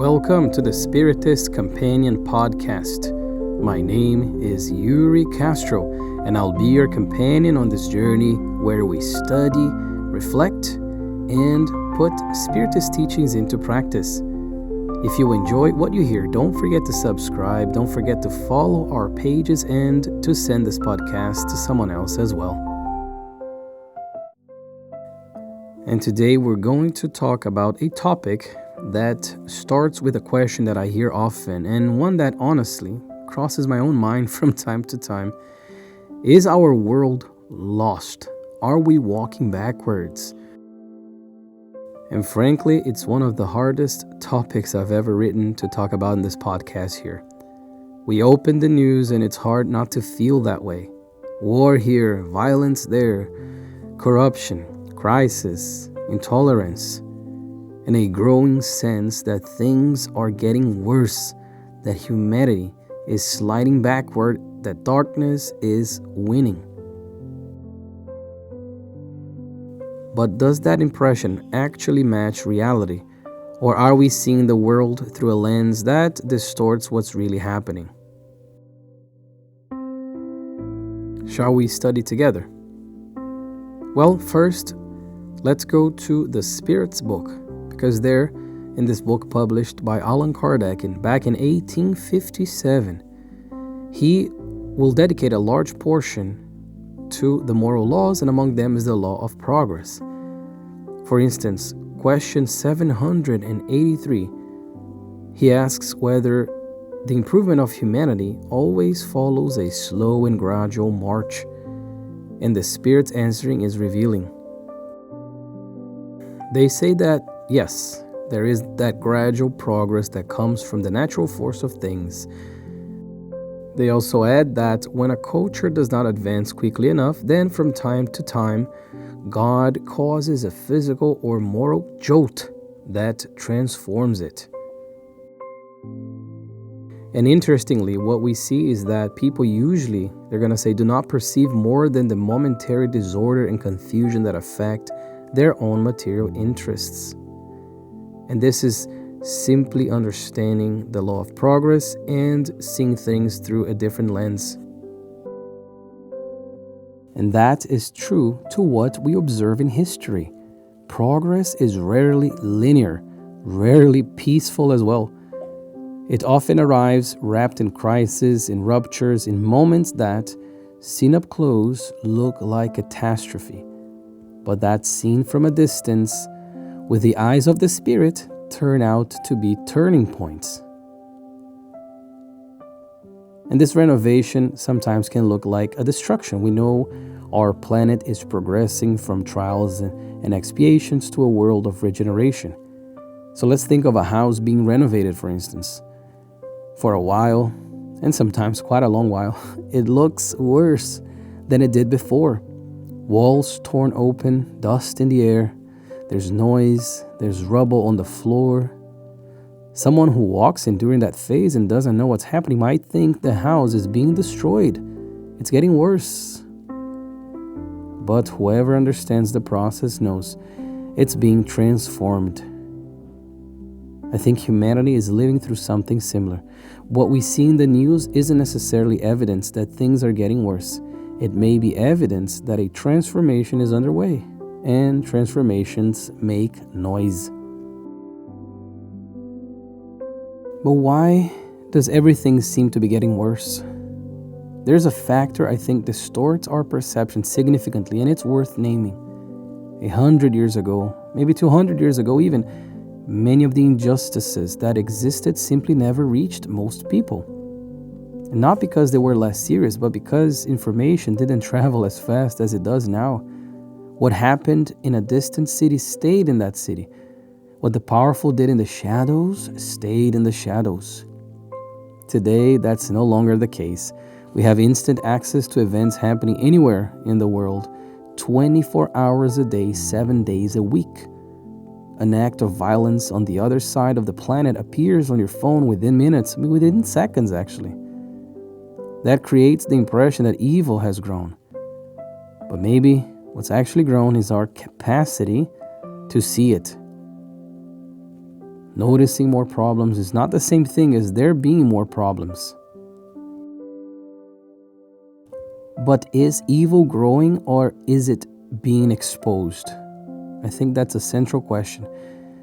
Welcome to the Spiritist Companion podcast. My name is Yuri Castro, and I'll be your companion on this journey where we study, reflect, and put Spiritist teachings into practice. If you enjoy what you hear, don't forget to subscribe, don't forget to follow our pages, and to send this podcast to someone else as well. And today we're going to talk about a topic that starts with a question that I hear often, and one that honestly crosses my own mind from time to time. Is our world lost? Are we walking backwards? And frankly, it's one of the hardest topics I've ever written to talk about in this podcast here. We open the news and it's hard not to feel that way. War here, violence there, corruption, crisis, intolerance, and a growing sense that things are getting worse, that humanity is sliding backward, that darkness is winning. But does that impression actually match reality? Or are we seeing the world through a lens that distorts what's really happening? Shall we study together? Well, first, let's go to the Spirit's book, because there, in this book published by Allan Kardec back in 1857, he will dedicate a large portion to the moral laws, and among them is the law of progress. For instance, question 783, he asks whether the improvement of humanity always follows a slow and gradual march, and the Spirit's answering is revealing. They say that, yes, there is that gradual progress that comes from the natural force of things. They also add that when a culture does not advance quickly enough, then from time to time, God causes a physical or moral jolt that transforms it. And interestingly, what we see is that people usually, they're going to say, do not perceive more than the momentary disorder and confusion that affect their own material interests. And this is simply understanding the law of progress and seeing things through a different lens. And that is true to what we observe in history. Progress is rarely linear, rarely peaceful as well. It often arrives wrapped in crisis, in ruptures, in moments that, seen up close, look like catastrophe. But that seen from a distance, with the eyes of the Spirit, turn out to be turning points. And this renovation sometimes can look like a destruction. We know our planet is progressing from trials and expiations to a world of regeneration. So let's think of a house being renovated, for instance. For a while, and sometimes quite a long while, it looks worse than it did before. Walls torn open, dust in the air, there's noise, there's rubble on the floor. Someone who walks in during that phase and doesn't know what's happening might think the house is being destroyed. It's getting worse. But whoever understands the process knows it's being transformed. I think humanity is living through something similar. What we see in the news isn't necessarily evidence that things are getting worse. It may be evidence that a transformation is underway, and transformations make noise. But why does everything seem to be getting worse? There's a factor I think distorts our perception significantly, and it's worth naming. 100 years ago, maybe 200 years ago even, many of the injustices that existed simply never reached most people. And not because they were less serious, but because information didn't travel as fast as it does now. What happened in a distant city stayed in that city. What the powerful did in the shadows stayed in the shadows. Today, that's no longer the case. We have instant access to events happening anywhere in the world, 24 hours a day, 7 days a week. An act of violence on the other side of the planet appears on your phone within minutes, within seconds actually. That creates the impression that evil has grown. But maybe what's actually grown is our capacity to see it. Noticing more problems is not the same thing as there being more problems. But is evil growing or is it being exposed? I think that's a central question,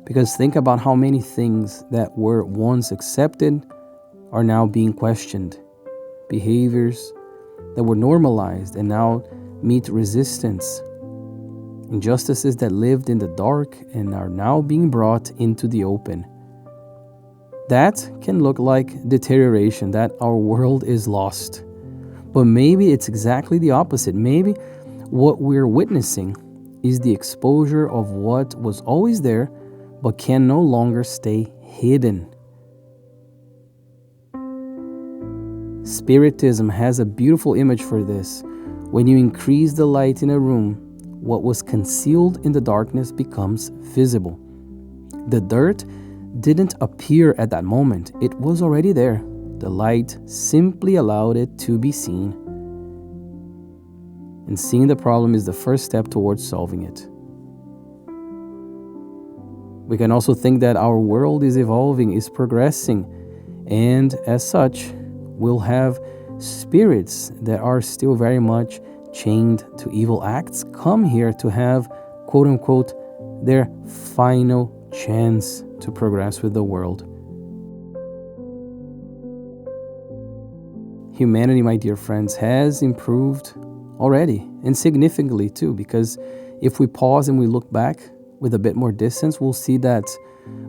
because think about how many things that were once accepted are now being questioned. Behaviors that were normalized and now meet resistance. Injustices that lived in the dark and are now being brought into the open. That can look like deterioration, that our world is lost. But maybe it's exactly the opposite. Maybe what we're witnessing is the exposure of what was always there but can no longer stay hidden. Spiritism has a beautiful image for this. When you increase the light in a room, what was concealed in the darkness becomes visible. The dirt didn't appear at that moment, it was already there. The light simply allowed it to be seen. And seeing the problem is the first step towards solving it. We can also think that our world is evolving, is progressing, and as such, we'll have spirits that are still very much chained to evil acts come here to have, quote unquote, their final chance to progress with the world. Humanity, my dear friends, has improved already, and significantly too, because if we pause and we look back with a bit more distance, we'll see that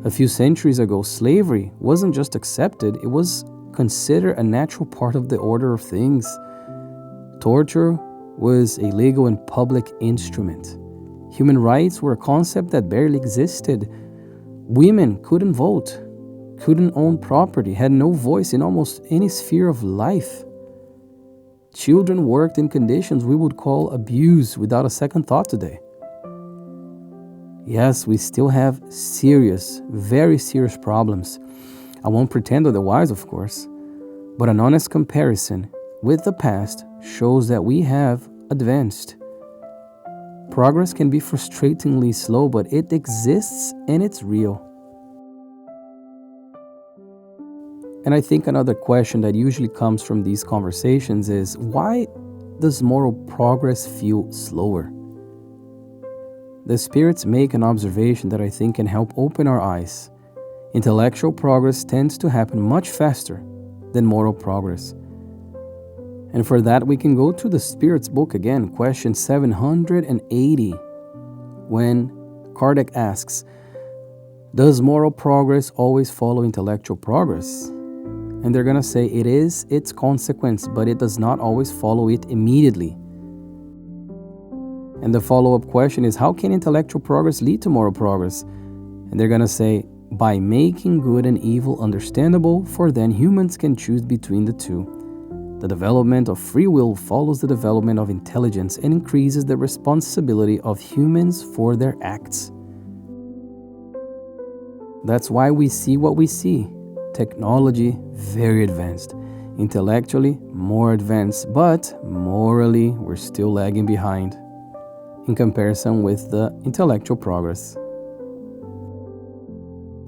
a few centuries ago, slavery wasn't just accepted, it was considered a natural part of the order of things. Torture was a legal and public instrument. Human rights were a concept that barely existed. Women couldn't vote, couldn't own property, had no voice in almost any sphere of life. Children worked in conditions we would call abuse without a second thought today. Yes, we still have serious, very serious problems. I won't pretend otherwise, of course, but an honest comparison with the past shows that we have advanced. Progress can be frustratingly slow, but it exists and it's real. And I think another question that usually comes from these conversations is, why does moral progress feel slower? The spirits make an observation that I think can help open our eyes. Intellectual progress tends to happen much faster than moral progress. And for that, we can go to the Spirit's book again, question 780, when Kardec asks, does moral progress always follow intellectual progress? And they're going to say it is its consequence, but it does not always follow it immediately. And the follow-up question is, how can intellectual progress lead to moral progress? And they're going to say, by making good and evil understandable, for then humans can choose between the two. The development of free will follows the development of intelligence and increases the responsibility of humans for their acts. That's why we see what we see. Technology, very advanced. Intellectually, more advanced, but morally, we're still lagging behind in comparison with the intellectual progress.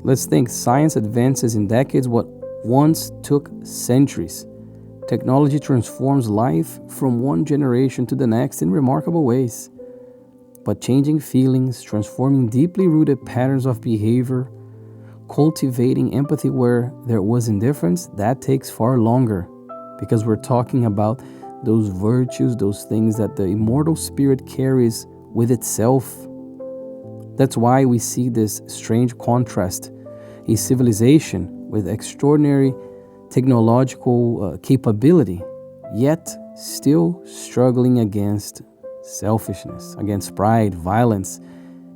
Let's think, science advances in decades what once took centuries. Technology transforms life from one generation to the next in remarkable ways. But changing feelings, transforming deeply rooted patterns of behavior, cultivating empathy where there was indifference, that takes far longer, because we're talking about those virtues, those things that the immortal spirit carries with itself. That's why we see this strange contrast, a civilization with extraordinary technological capability, yet still struggling against selfishness, against pride, violence,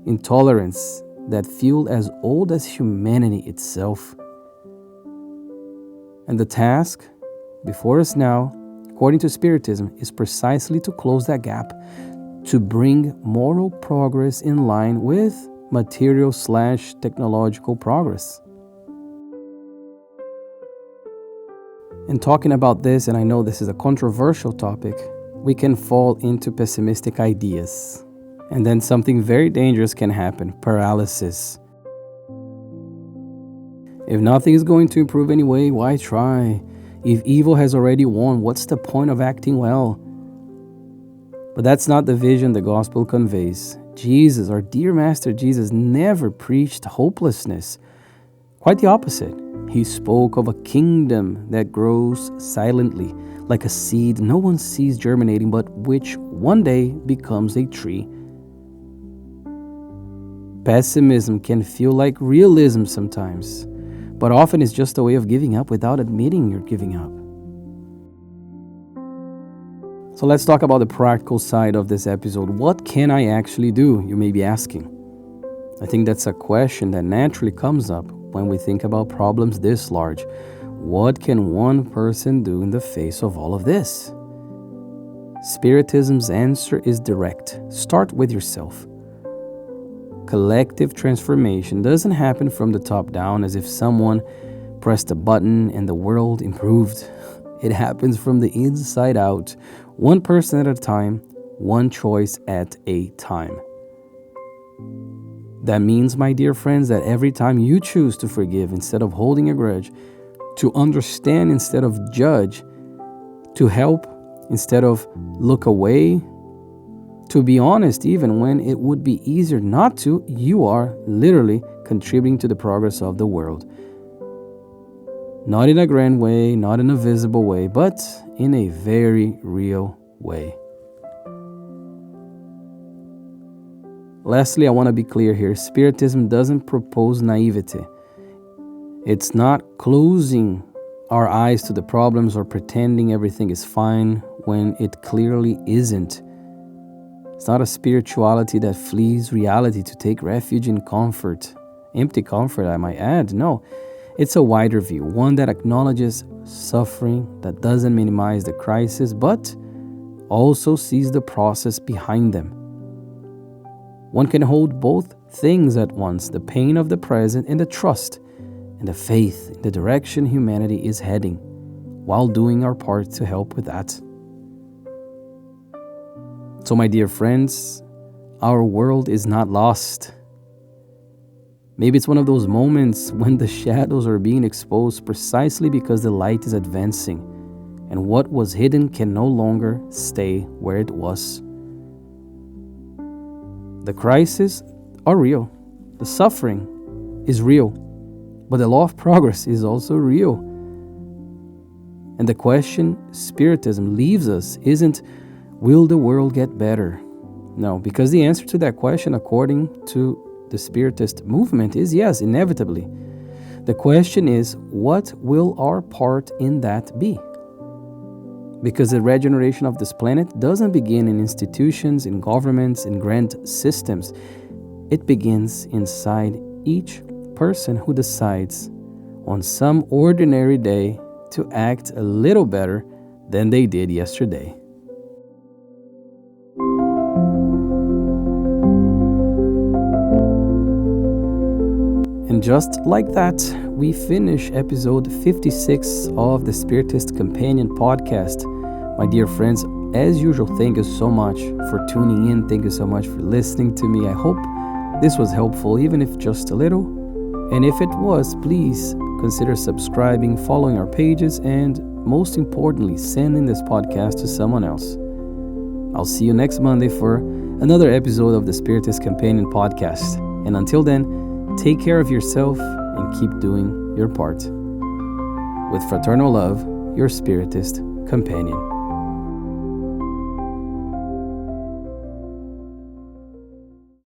intolerance that feel as old as humanity itself. And the task before us now, according to Spiritism, is precisely to close that gap, to bring moral progress in line with material/technological progress. And talking about this, and I know this is a controversial topic, we can fall into pessimistic ideas. And then something very dangerous can happen, paralysis. If nothing is going to improve anyway, why try? If evil has already won, what's the point of acting well? But that's not the vision the gospel conveys. Jesus, our dear Master Jesus, never preached hopelessness. Quite the opposite. He spoke of a kingdom that grows silently, like a seed no one sees germinating, but which one day becomes a tree. Pessimism can feel like realism sometimes, but often it's just a way of giving up without admitting you're giving up. So let's talk about the practical side of this episode. What can I actually do, you may be asking? I think that's a question that naturally comes up when we think about problems this large. What can one person do in the face of all of this? Spiritism's answer is direct. Start with yourself. Collective transformation doesn't happen from the top down as if someone pressed a button and the world improved. It happens from the inside out, one person at a time, one choice at a time. That means, my dear friends, that every time you choose to forgive instead of holding a grudge, to understand instead of judge, to help instead of look away, to be honest even when it would be easier not to, you are literally contributing to the progress of the world. Not in a grand way, not in a visible way, but in a very real way. Lastly, I want to be clear here. Spiritism doesn't propose naivety. It's not closing our eyes to the problems or pretending everything is fine when it clearly isn't. It's not a spirituality that flees reality to take refuge in comfort. Empty comfort, I might add. No, it's a wider view, one that acknowledges suffering, that doesn't minimize the crisis, but also sees the process behind them. One can hold both things at once, the pain of the present and the trust and the faith in the direction humanity is heading, while doing our part to help with that. So, my dear friends, our world is not lost. Maybe it's one of those moments when the shadows are being exposed precisely because the light is advancing, and what was hidden can no longer stay where it was. The crises are real. The suffering is real. But the law of progress is also real. And the question Spiritism leaves us isn't, will the world get better? No, because the answer to that question, according to the Spiritist movement, is yes, inevitably. The question is, what will our part in that be? Because the regeneration of this planet doesn't begin in institutions, in governments, in grand systems. It begins inside each person who decides on some ordinary day to act a little better than they did yesterday. And just like that, we finish episode 56 of the Spiritist Companion podcast. My dear friends, as usual, thank you so much for tuning in. Thank you so much for listening to me. I hope this was helpful, even if just a little. And if it was, please consider subscribing, following our pages, and most importantly, sending this podcast to someone else. I'll see you next Monday for another episode of the Spiritist Companion podcast. And until then, take care of yourself and keep doing your part. With fraternal love, your Spiritist Companion.